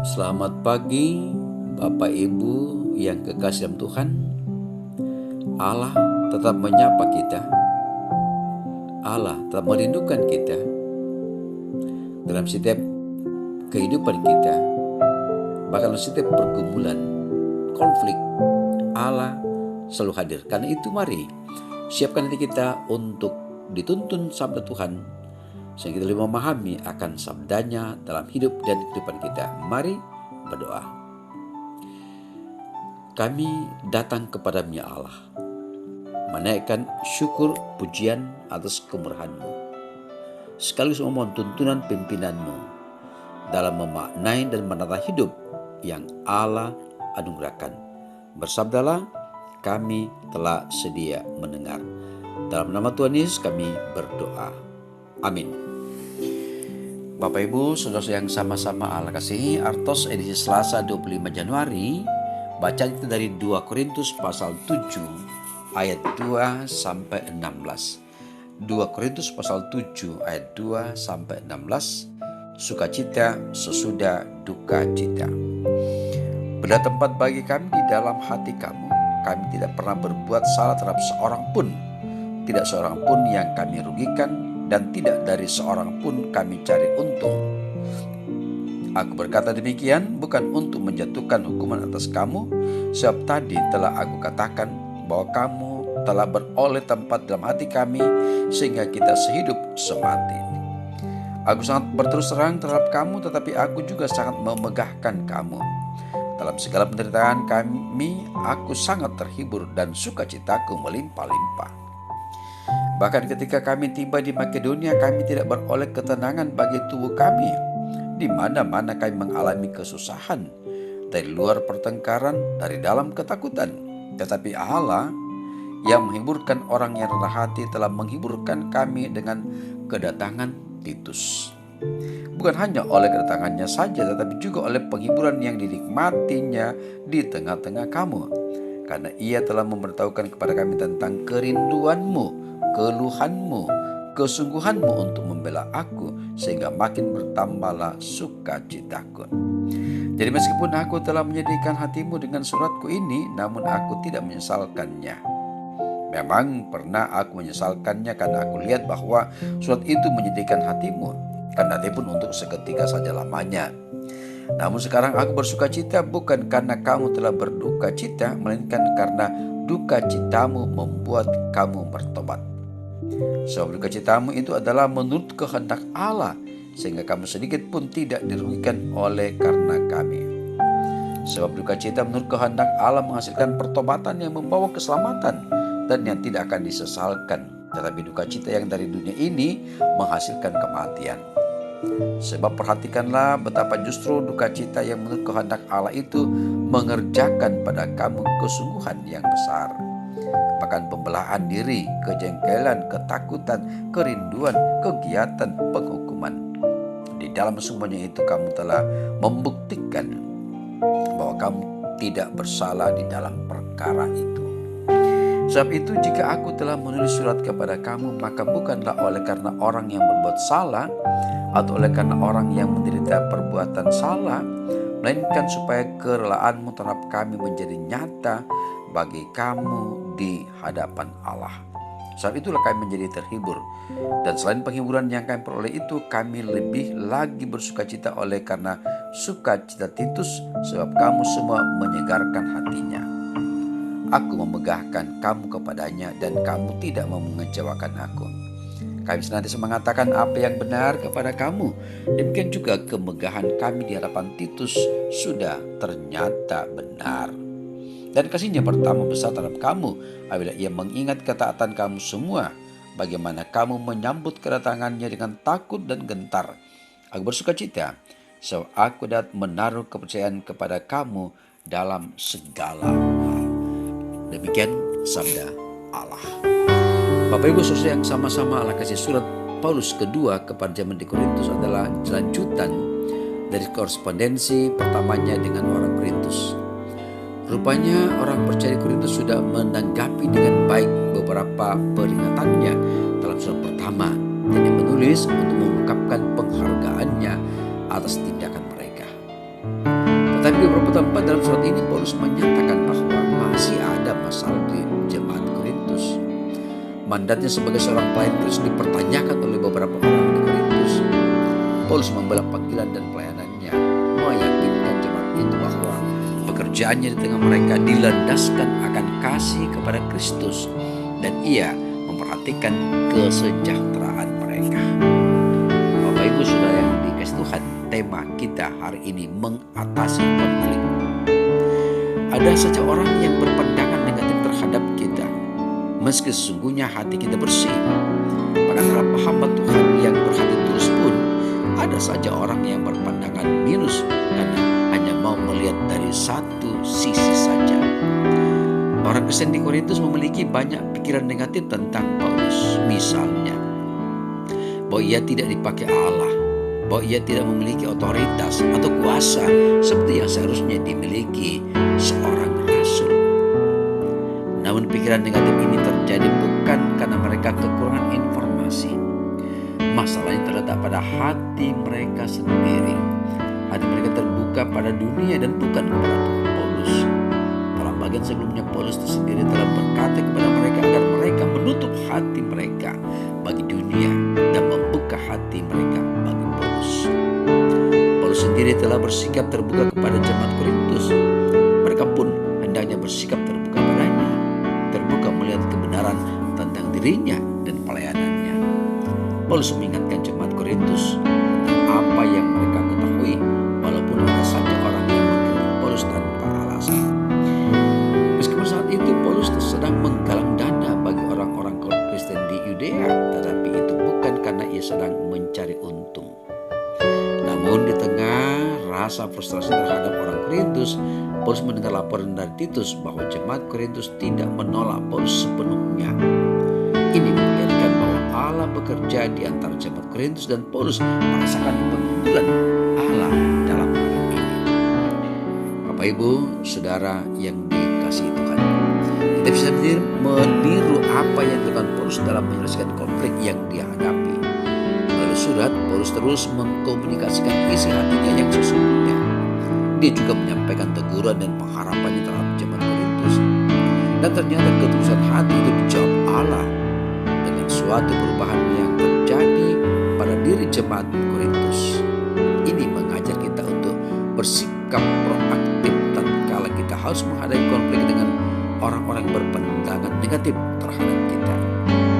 Selamat pagi Bapak Ibu yang kekasih dalam Tuhan. Allah tetap menyapa kita. Allah tetap merindukan kita dalam setiap kehidupan kita. Bahkan dalam setiap pergumulan, konflik, Allah selalu hadir. Karena itu mari siapkan hati kita untuk dituntun sabda Tuhan, sehingga kita lebih memahami akan sabdanya dalam hidup dan kehidupan kita. Mari berdoa. Kami datang kepadamu ya Allah, menaikkan syukur pujian atas kemurahan-Mu, sekaligus memohon tuntunan pimpinan-Mu dalam memaknai dan menata hidup yang Allah anugerahkan. Bersabdalah, kami telah sedia mendengar. Dalam nama Tuhan Yesus kami berdoa. Amin. Bapak Ibu, saudara yang sama-sama Allah kasihi, Artos edisi Selasa 25 Januari, bacaan kita dari 2 Korintus pasal 7 ayat 2 sampai 16. 2 Korintus pasal 7 ayat 2 sampai 16. Sukacita sesudah duka cita. Beda tempat bagi kami di dalam hati kamu. Kami tidak pernah berbuat salah terhadap seorang pun. Tidak seorang pun yang kami rugikan, dan tidak dari seorang pun kami cari untung. Aku berkata demikian bukan untuk menjatuhkan hukuman atas kamu, sebab tadi telah aku katakan bahwa kamu telah beroleh tempat dalam hati kami, sehingga kita sehidup semati. Aku sangat berterus terang terhadap kamu, tetapi aku juga sangat memegahkan kamu. Dalam segala penderitaan kami, aku sangat terhibur dan sukacitaku melimpah-limpah. Bahkan ketika kami tiba di Makedonia, kami tidak beroleh ketenangan bagi tubuh kami. Di mana-mana kami mengalami kesusahan, dari luar pertengkaran, dari dalam ketakutan. Tetapi Allah yang menghiburkan orang yang rendah hati telah menghiburkan kami dengan kedatangan Titus. Bukan hanya oleh kedatangannya saja, tetapi juga oleh penghiburan yang dinikmatinya di tengah-tengah kamu. Karena ia telah memberitahukan kepada kami tentang kerinduanmu, keluhanmu, kesungguhanmu untuk membela aku, sehingga makin bertambahlah sukacitaku. Jadi meskipun aku telah menyedihkan hatimu dengan suratku ini, namun aku tidak menyesalkannya. Memang pernah aku menyesalkannya karena aku lihat bahwa surat itu menyedihkan hatimu, kendati pun untuk seketika saja lamanya. Namun sekarang aku bersukacita bukan karena kamu telah berduka cita, melainkan karena duka citamu membuat kamu bertobat. Sebab duka citamu itu adalah menurut kehendak Allah, sehingga kamu sedikit pun tidak dirugikan oleh karena kami. Sebab duka cita menurut kehendak Allah menghasilkan pertobatan yang membawa keselamatan dan yang tidak akan disesalkan. Tetapi duka cita yang dari dunia ini menghasilkan kematian. Sebab perhatikanlah betapa justru duka cita yang menurut kehendak Allah itu mengerjakan pada kamu kesungguhan yang besar. Bahkan pembelaan diri, kejengkelan, ketakutan, kerinduan, kegiatan, penghukuman. Di dalam semuanya itu kamu telah membuktikan bahwa kamu tidak bersalah di dalam perkara itu. Sebab itu jika aku telah menulis surat kepada kamu, maka bukanlah oleh karena orang yang berbuat salah atau oleh karena orang yang menderita perbuatan salah, melainkan supaya kerelaanmu terhadap kami menjadi nyata bagi kamu di hadapan Allah. Sebab itulah kami menjadi terhibur. Dan selain penghiburan yang kami peroleh itu, kami lebih lagi bersukacita oleh karena sukacita Titus, sebab kamu semua menyegarkan hatinya. Aku memegahkan kamu kepadanya, dan kamu tidak mau mengecewakan aku. Kami senantiasa mengatakan apa yang benar kepada kamu. Demikian juga kemegahan kami di hadapan Titus sudah ternyata benar. Dan kasihnya pertama besar terhadap kamu, apabila ia mengingat ketaatan kamu semua, bagaimana kamu menyambut kedatangannya dengan takut dan gentar. Aku bersukacita, sebab aku dapat menaruh kepercayaan kepada kamu dalam segala hal. Demikian sabda Allah. Bapak Ibu saudara yang sama-sama Allah kasih, surat Paulus kedua kepada jemaat di Korintus adalah lanjutan dari korespondensi pertamanya dengan orang Korintus. Rupanya orang percaya di Korintus sudah menanggapi dengan baik beberapa peringatannya dalam surat pertama, dan dia menulis untuk mengungkapkan penghargaannya atas tindakan mereka. Tetapi di beberapa tempat dalam surat ini Paulus menyatakan bahwa masih ada masalah di jemaat Korintus. Mandatnya sebagai seorang pelayan Kristus dipertanyakan oleh beberapa orang di Korintus. Paulus membela panggilan dan pelayanannya, meyakinkan jemaat itu bahwa pekerjaannya di tengah mereka dilandaskan akan kasih kepada Kristus dan ia memperhatikan kesejahteraan mereka. Bapak Ibu Saudara yang dikasihi Tuhan, tema kita hari ini mengatasi konflik. Ada saja orang yang berpandangan negatif terhadap kita, meski sesungguhnya hati kita bersih. Pada hamba Tuhan yang berhati tulus pun, ada saja orang yang berpandangan minus karena hanya mau melihat dari satu sisi saja. Orang Kristen di Korintus memiliki banyak pikiran negatif tentang Paulus. Misalnya, bahwa ia tidak dipakai Allah, bahwa ia tidak memiliki otoritas atau kuasa seperti yang seharusnya dimiliki seorang rasul. Namun pikiran negatif ini terjadi bukan karena mereka kekurangan informasi. Masalahnya terletak pada hati mereka sendiri. Hati mereka terbuka pada dunia dan bukan kepada Tuhan. Paulus dalam bagian sebelumnya, Paulus sendiri telah berkata kepada mereka agar mereka menutup hati mereka bagi dunia dan membuka hati mereka bagi Paulus. Paulus sendiri telah bersikap terbuka kepada jemaat Korintus. Mereka pun hendaknya bersikap terbuka padanya, terbuka melihat kebenaran tentang dirinya dan pelayanannya. Paulus mengingatkan jemaat Korintus tentang apa yang mereka ketahui, walaupun ada saja orang yang mengkritik Paulus tanpa alasan. Meskipun saat itu Paulus sedang menggalang dana bagi orang-orang Kristen di Yudea, tetapi itu bukan karena ia sedang mencari untung. Namun di tengah rasa frustrasi terhadap orang Korintus, Paulus mendengar laporan dari Titus bahwa jemaat Korintus tidak menolak Paulus sepenuhnya. Ini membuktikan bahwa Allah bekerja di antara jemaat Korintus dan Paulus merasakan pengunduran Allah dalam hal ini. Bapak Ibu Saudara yang dikasihi Tuhan, kita bisa meniru apa yang dilakukan Paulus dalam menyelesaikan konflik yang dihadapi. Melalui surat, Paulus terus mengkomunikasikan isi hatinya yang sesungguhnya. Dia juga menyampaikan teguran dan pengharapannya terhadap jemaat Korintus. Dan ternyata ketulusan hati itu dijawab Allah dengan suatu perubahan yang terjadi pada diri jemaat Korintus. Ini mengajar kita untuk bersikap proaktif tatkala kita harus menghadapi konflik dengan orang-orang yang berpandangan negatif terhadap kita.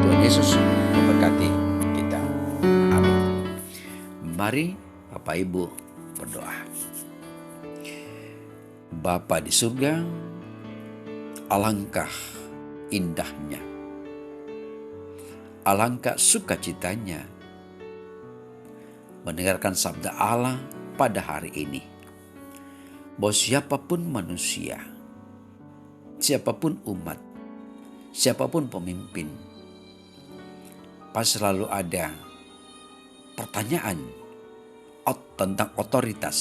Tuhan Yesus memberkati kita. Amin. Mari Bapak Ibu berdoa. Bapa di surga, alangkah indahnya, alangkah sukacitanya mendengarkan sabda Allah pada hari ini, bahwa siapapun manusia, siapapun umat, siapapun pemimpin, pasti selalu ada pertanyaan tentang otoritas,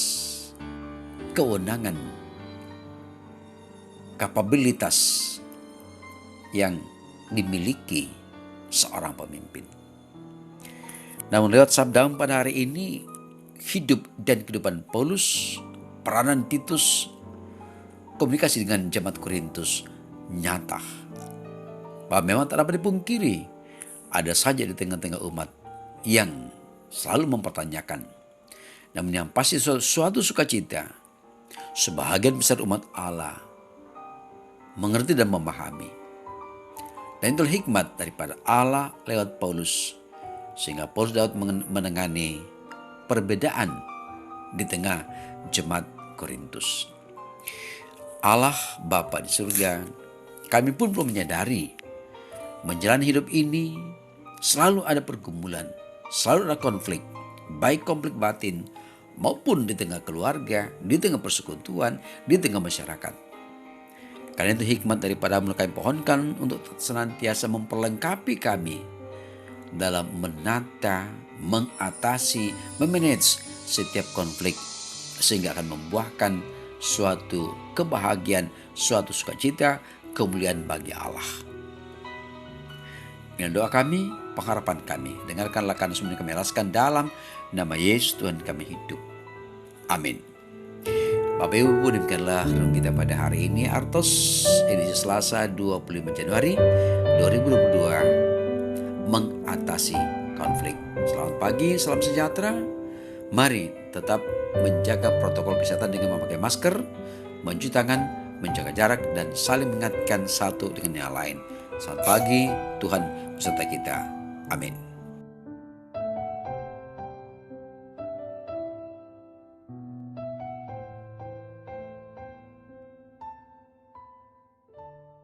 kewenangan, kapabilitas yang dimiliki seorang pemimpin. Namun lewat sabda pada hari ini, hidup dan kehidupan Paulus, peranan Titus, komunikasi dengan jemaat Korintus nyata. Bahwa memang tak dapat dipungkiri, ada saja di tengah-tengah umat yang selalu mempertanyakan. Namun yang pasti suatu sukacita, sebahagian besar umat Allah mengerti dan memahami. Dan itu hikmat daripada Allah lewat Paulus, sehingga Paulus dapat menangani perbedaan di tengah jemaat Korintus. Allah Bapa di surga, kami pun perlu menyadari menjalani hidup ini selalu ada pergumulan, selalu ada konflik, baik konflik batin maupun di tengah keluarga, di tengah persekutuan, di tengah masyarakat. Karena itu hikmat daripada kami pohonkan untuk senantiasa memperlengkapi kami dalam menata, mengatasi, memanage setiap konflik, sehingga akan membuahkan suatu kebahagiaan, suatu sukacita, kemuliaan bagi Allah. Ini doa kami, pengharapan kami. Dengarkanlah karena semua kami alaskan dalam nama Yesus Tuhan kami hidup. Amin. Bapak Ibu, demikianlah renungan kita pada hari ini, Artos edisi Selasa 25 Januari 2022, mengatasi konflik. Selamat pagi, salam sejahtera. Mari tetap menjaga protokol kesehatan dengan memakai masker, mencuci tangan, menjaga jarak, dan saling mengingatkan satu dengan yang lain. Selamat pagi, Tuhan beserta kita. Amin.